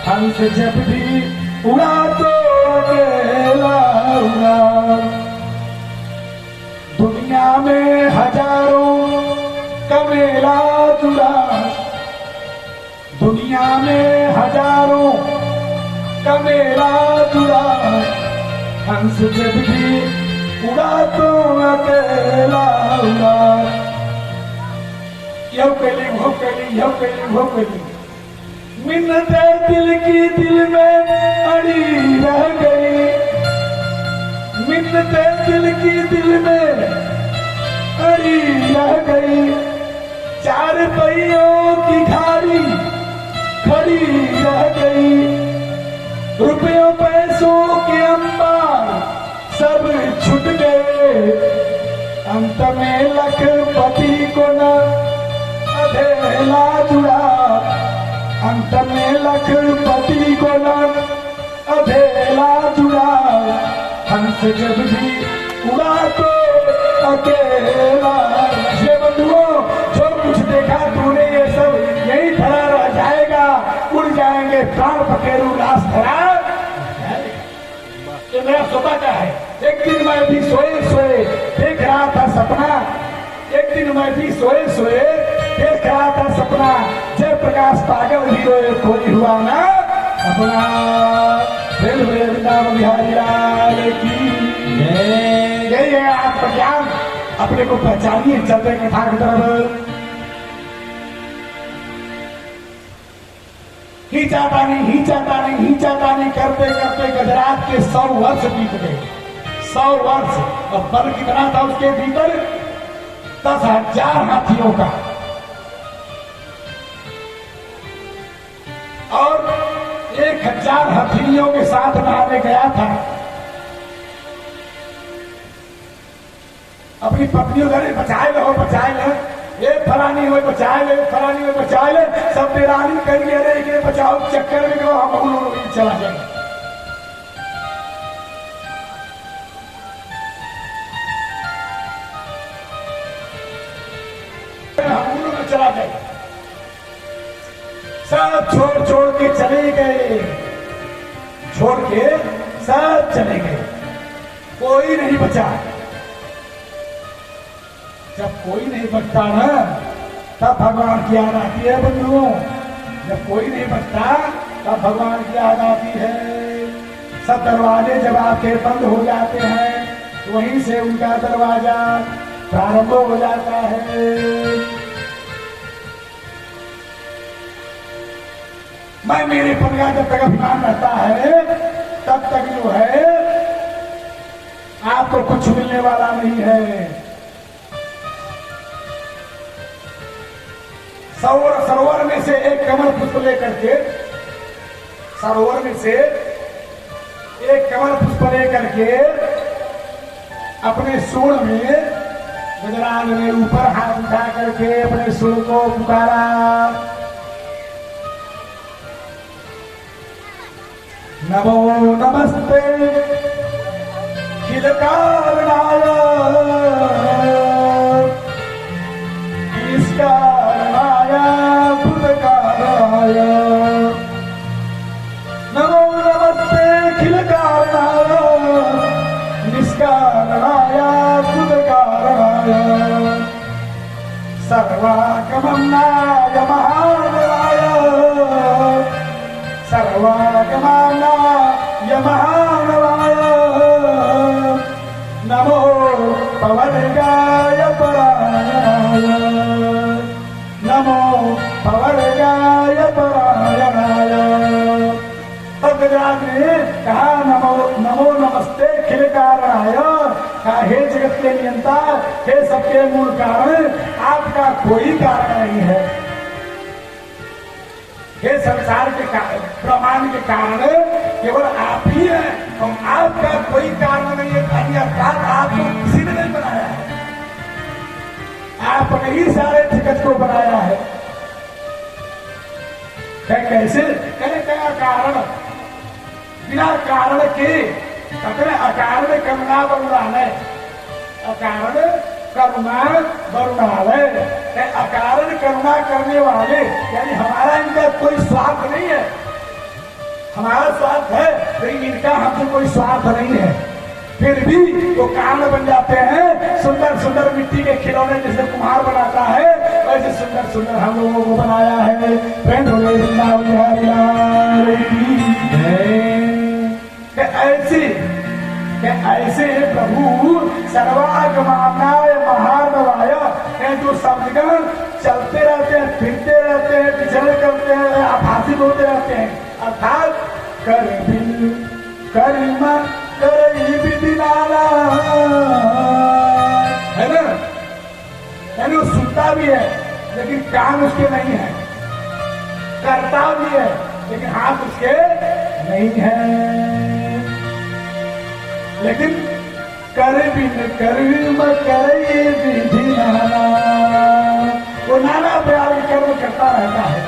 हंस जब भी उड़ा तो अकेला उड़ा। दुनिया में हजारों का मेला जुड़ा, दुनिया में हजारों का मेला जुड़ा। हंस जब भी उड़ा तो अकेला उड़ा। यो कली वो कली, यो कली वो कली, मिन्नते दिल की दिल में अड़ी रह गई। मिन्नते दिल की दिल में अड़ी रह गई। चार पहियों की गाड़ी खड़ी रह गई। रुपयों पैसों के अंबार सब छूट गए। अंत में लखपति को न अधेला जुड़ा। अंत में लखपति को न अधेला जुड़ा। हंस जब भी उड़ा तो अकेला। ये बंधुओं, जो कुछ देखा तूने ये सब यही धरा रह जाएगा। उड़ जाएंगे प्राण पखेरु लाश धरा। ये मेरा सौभाग्य है। एक दिन मैं भी सोए सोए देख रहा था सपना। एक दिन मैं भी सोए सोए देख रहा था सपना। जयप्रकाश पागल हीरो कोई हुआ ना अपना। दिल वृंदावन बिहारी लाल की यही है आपका ज्ञान। अपने को पहचानिए, चलते कथा की तरफ। हिचाता नहीं करते करते गजरात के 100 वर्ष बीत गए। 100 वर्ष। और बल कितना था उसके भीतर? 10,000 हाथियों का। और 1,000 हथेलियों के साथ नहाने गया था। अपनी पत्नियों घरे बचाए लो, बचाए लो, ये फलानी हुए बचाए ले, फलानी हुए बचाए ले। सब बेरानी करिए, अरे के बचाओ चक्कर में हम लोग चला जाए। हम लोग चला जाए। सब छोड़ के चले गए। छोड़ के सब चले गए। कोई नहीं बचा। जब कोई नहीं बचता ना, तब भगवान की याद आती है बंधुओं। जब कोई नहीं बचता तब भगवान की याद आती है। सब दरवाजे जब आपके बंद हो जाते हैं, तो वहीं से उनका दरवाजा प्रारंभ हो जाता है। मैं मेरे पन का जब तक अभिमान रहता है, तब तक जो है आपको कुछ मिलने वाला नहीं है। सरोवर में से एक कमल पुष्प लेकर के, सरोवर में से एक कमल पुष्प लेकर के अपने सूंड में, गजराज में ऊपर हाथ उठा करके अपने सूंड को पुकारा। नमो नमस्ते खिलकारणाय, ईशकारणाय भूतकारणाय। नमो नमस्ते खिलकारणाय, निष्कारणाय भूतकारणाय। सर्वागमनाय महादेवाय, सर्वागमनाय महादेवाय। नमो पवनगाय परायणाय, नमो पवनगाय परायणाय। तब गजराज ने कहा नमो नमस्ते खिलकारणाय। कहा हे जगत के नियंता, हे सबके मूल कारण, आपका कोई कारण नहीं है। हे संसार के ब्रह्मांड के कारण केवल आप ही हैं। और आपका कोई कारण नहीं है। अर्थात आपको किसी ने नहीं बनाया है। आपने ही सारे जगत को बनाया है। कैसे? कहने क्या कारण? बिना कारण के अपने अकारण करुणा बरुणालय, अकारण करुणा बरुणालय। अकारण करुणा करने वाले, यानी हमारा इनका कोई स्वार्थ नहीं है। इनका हमसे कोई स्वार्थ नहीं है, फिर भी वो कारण बन जाते हैं। सुंदर सुंदर मिट्टी के खिलौने जैसे कुम्हार बनाता है, वैसे सुंदर सुंदर हम लोगों को बनाया है। फ्रेंड हो गए ऐसे प्रभु सर्वागमनाय महानवाय है, जो शब्दगण चलते रहते हैं, फिरते रहते हैं, विचरण करते हैं, आभासित होते रहते हैं। अर्थात कर बिन कर्म करई विधि नाना, है ना, यानी वो सुनता भी है लेकिन कान उसके नहीं है, करता भी है लेकिन हाथ उसके नहीं है। लेकिन कर बिन कर्म करई विधि नाना, वो नाना प्रकार के कर्म करता रहता है।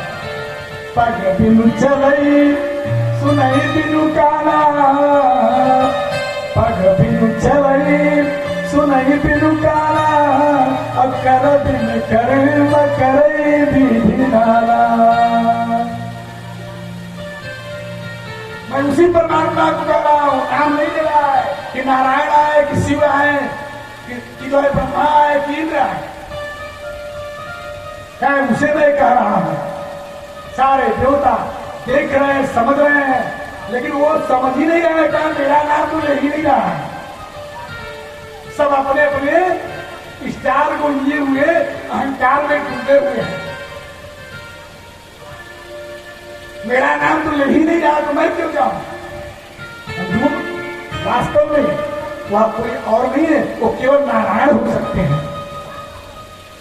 पग बिनु चलई सुनई बिनु काना, पग बिनु चलई सुनई बिनु काना, अब कर बिन कर्म करई विधि नाना। मैं उसी परमात्मा को कह रहा हूं, नाम नहीं ले रहा है कि नारायण आए कि शिव आए कि जो है ब्रह्मा आए कि इंद्र आए, मैं उसे मैं कह रहा हूं। सारे देवता देख रहे हैं, समझ रहे हैं, लेकिन वो समझ ही नहीं रहे हैं, मेरा नाम तो ले ही नहीं रहा है। सब अपने अपने स्टार को लिए हुए अहंकार में डूबे हुए हैं। मेरा नाम तो ले ही नहीं रहा तो मैं क्यों जाऊं? वास्तव में वह कोई और नहीं है, वो केवल नारायण हो सकते हैं,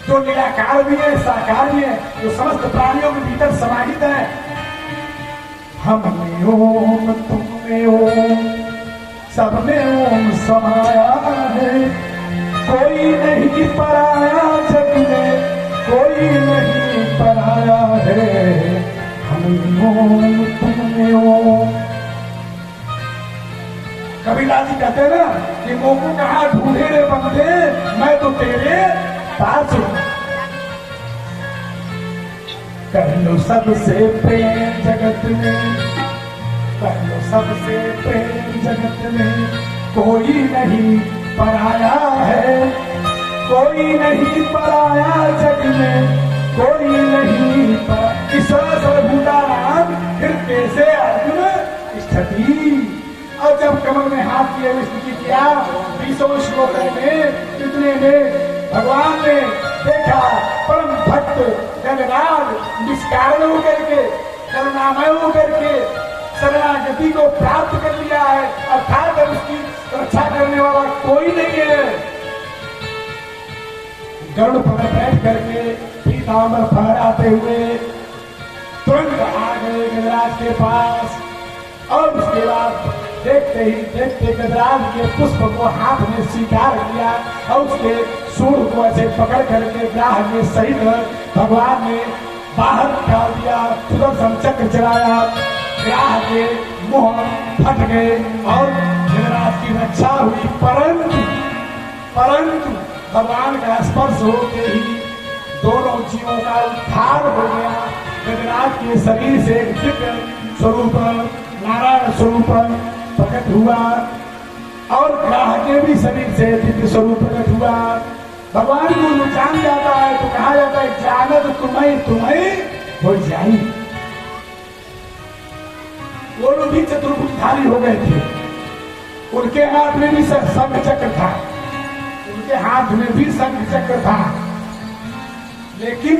जो निराकार भी है, साकार भी है, जो समस्त प्राणियों के भीतर समाहित है। हम में ओम, तुम में ओम, सब में ओम समाया है, कोई नहीं पराया जग में, कोई नहीं पराया है। हम में ओम, तुम में ओम। कबीरदास जी कहते हैं ना कि मोको कहा ढूंढे रे बंदे, मैं तो तेरे पास हूं। कर लो सबसे प्रेम जगत में, कर लो सबसे प्रेम जगत में, कोई नहीं पराया है, कोई नहीं पराया जग में, कोई नहीं पराया। ईश्वर सर्वभूतानां हृदय से अर्जुन स्थिति। और जब कमल में हाथ किए स्तुति किया, 20 श्लोक में इतने में भगवान ने देखा परम भक्त गणराज निष्कारण होकर के, करुणामय होकर के शरणागति को प्राप्त कर लिया है, अर्थात उसकी रक्षा करने वाला कोई नहीं है। गरुड़ पर बैठ करके पीताम्बर फहराते हुए तुरंत आ गए गणराज के पास, और उसके बाद देखते ही देखते गजराज के पुष्प को हाथ में स्वीकार किया, और उसके सूर को ऐसे पकड़ करके ग्राह में सहित भगवान ने बाहर निकाल दिया, सुदर्शन चक्र चलाया, ग्राह के मुंह फट गए और गजराज की रक्षा हुई। परंतु भगवान का स्पर्श होते ही दोनों जीवों का उद्धार हो गया। गजराज के शरीर से एक दिव्य स्वरूप नारायण स्वरूप प्रकट हुआ, और ग्राह के भी शरीर से दिव्य स्वरूप प्रकट हुआ। भगवान को जो जान जाता है तो कहा जाता है जानत तुम्हें हो जाई। वो लोग भी चतुर्भुजधारी हो गए थे, उनके हाथ में भी शंख चक्र था, उनके हाथ में भी शंख चक्र था, लेकिन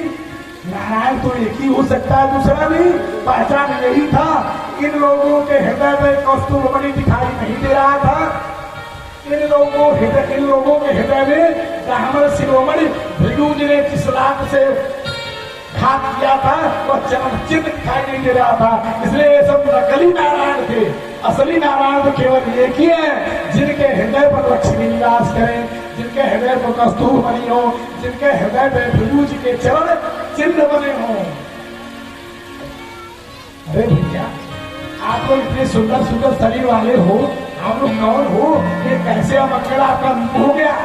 नारायण तो एक ही हो सकता है, दूसरा नहीं। पहचान यही था, इन लोगों के हृदय में कस्तूरमणि दिखाई नहीं दे रहा था, इन लोगों के हृदय में ब्राह्मण शिरोमणि भृगु जी ने जिस रात से घात किया था वह चरण चिन्ह दिखाई नहीं दे रहा था। इसलिए ये सब नकली नारायण थे, असली नारायण तो केवल एक ही है, जिनके हृदय पर लक्ष्मी निवास करें, जिनके हृदय पर कस्तूरमणि हो, जिनके हृदय में भृगु जी के चरण चिन्ह बने हो। अरे भैया, आप लोग इतने सुंदर सुंदर शरीर वाले हो, आप लोग कौन हो? ये कैसे अमंगल आपका हो गया?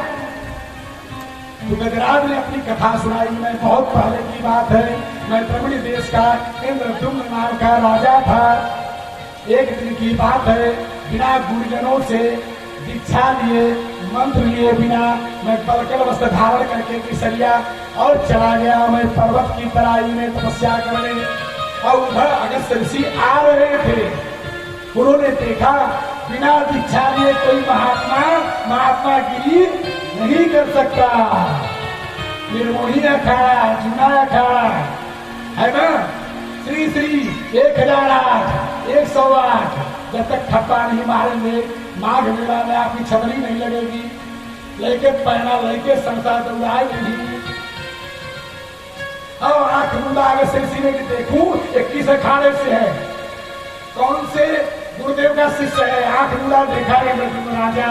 तो गजराज ने अपनी कथा सुनाई। मैं बहुत पहले की बात है, मैं द्रविड़ देश का इंद्रदुम्न नाम का राजा था। एक दिन की बात है, बिना गुरुजनों से दीक्षा लिए, मंत्र लिए बिना मैं कलकल वस्त्र धारण करके केसरिया और चला गया मैं पर्वत की तराई में तपस्या करने। और उधर अगस्त ऋषि आ रहे थे। उन्होंने देखा बिना दीक्षा लिए कोई महात्मा गिरी नहीं कर सकता। निर्मोही अखाड़ा, जूना अखाड़ा है ना, श्री 1008, 108, जब तक ठप्पा नहीं मारेंगे माघ मेला में आपकी छतरी नहीं लगेगी। लेके पहना लेके संसार दौड़ाए नहीं। और आंख मुंडा आगे से सीने की देखूं 21 अखाड़े से है, कौन से गुरुदेव का शिष्य है। आंख मुंडा देखा है राजा,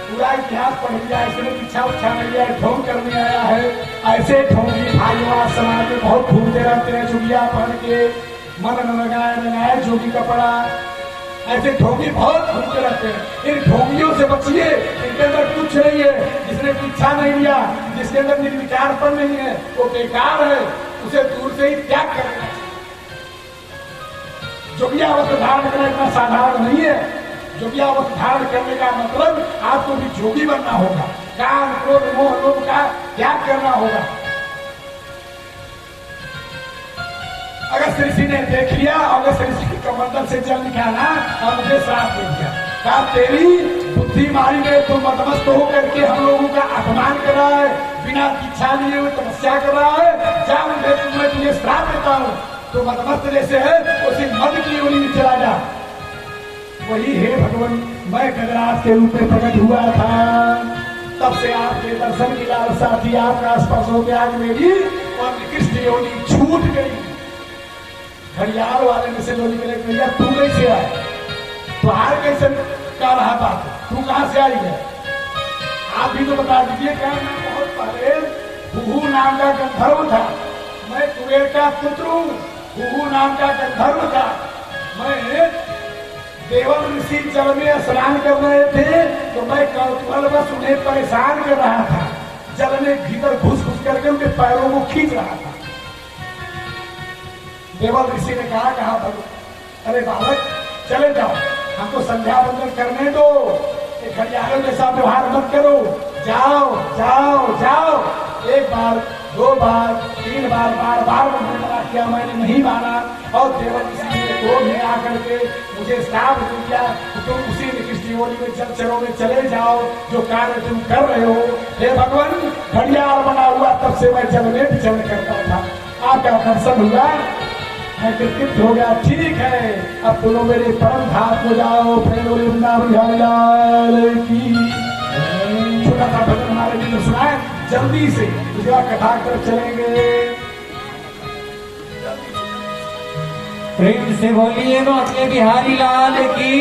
पूरा इतिहास पढ़ लिया, इसने पीछा उछा नहीं लिया, ढोंग करने आया है। ऐसे ढोंगी भाइयों समाज में बहुत घूमते रहते हैं, चुड़िया पहन के, मन न लगाए जोगी कपड़ा। ऐसे ढोंगी बहुत घूमते रहते हैं। इन ढोंगियों से बचिए, इनके अंदर कुछ नहीं है। जिसने पीछा नहीं लिया, जिसके अंदर निर्विकारपन नहीं है, वो बेकार है, उसे दूर से ही त्याग करना। जोगियावस्त्र धारण करना इतना साधारण नहीं है। जोगियावस्त्र धारण करने का मतलब आपको भी जोगी बनना होगा, काम क्रोध मोह लोभ का त्याग करना होगा। अगस्त ऋषि ने देख लिया, अगस्त ऋषि के कमंडल से जल निकाला और मुझे श्राप दे दिया। कहा तेरी बुद्धि मारी गई, तो मदमस्त होकर के हम लोगों का अपमान कर रहा है, बिना दीक्षा लिए हुए तपस्या कर रहा है। जा मुझे मैं तुझे श्राप देता हूँ, तो मदमस्त जैसे है उसी मद की योनि में चला जा। वही हे भगवान, मैं गजराज के रूप में प्रकट हुआ था, तब से आपके दर्शन की लालसा थी, आपका स्पर्श हो गया मेरी और निकृष्ट योनि छूट गई। घड़ियाल वाले में से बोली मेरे भैया तू कैसे आए, तुहार कैसे का रहा बात, तू कहां से आई है, आप भी तो बता दीजिए। क्या मैं बहुत पहले हुहू नाम का गंधर्व था, मैं कुबेर का पुत्र हूँ। हुहू नाम का गंधर्व था, मैं देवल ऋषि जल में स्नान कर रहे थे, तो मैं कौतूहलवश उन्हें परेशान कर रहा था। जल में भीतर घुस करके उनके पैरों को खींच रहा था। देवल ऋषि ने कहा अरे बालक चले जाओ, हमको संध्या बंदन करने दो, घड़ियालों जैसा व्यवहार मत करो, जाओ जाओ जाओ। एक बार, 2 बार, 3 बार, बार मैंने मना किया, मैंने नहीं माना। और देवल ऋषि ने क्रोध में आकर के मुझे श्राप दे दिया, तुम उसी निकृष्ट योनि में जलचरों में चले जाओ जो कार्य तुम कर रहे हो। हे भगवान, घड़ियाल बना हुआ तब से मैं जल में विचरण करता था, आपका दर्शन हुआ, मैं कृतकृत हो गया। ठीक है, अब तुम मेरे परम धाम हो जाओ। प्रेम वृंदावन की छोटा सा भजन हमारे लिए सुनाए, जल्दी से दूसरा कथा कर चलेंगे। प्रेम से बोलिए अपने बिहारी लाल की।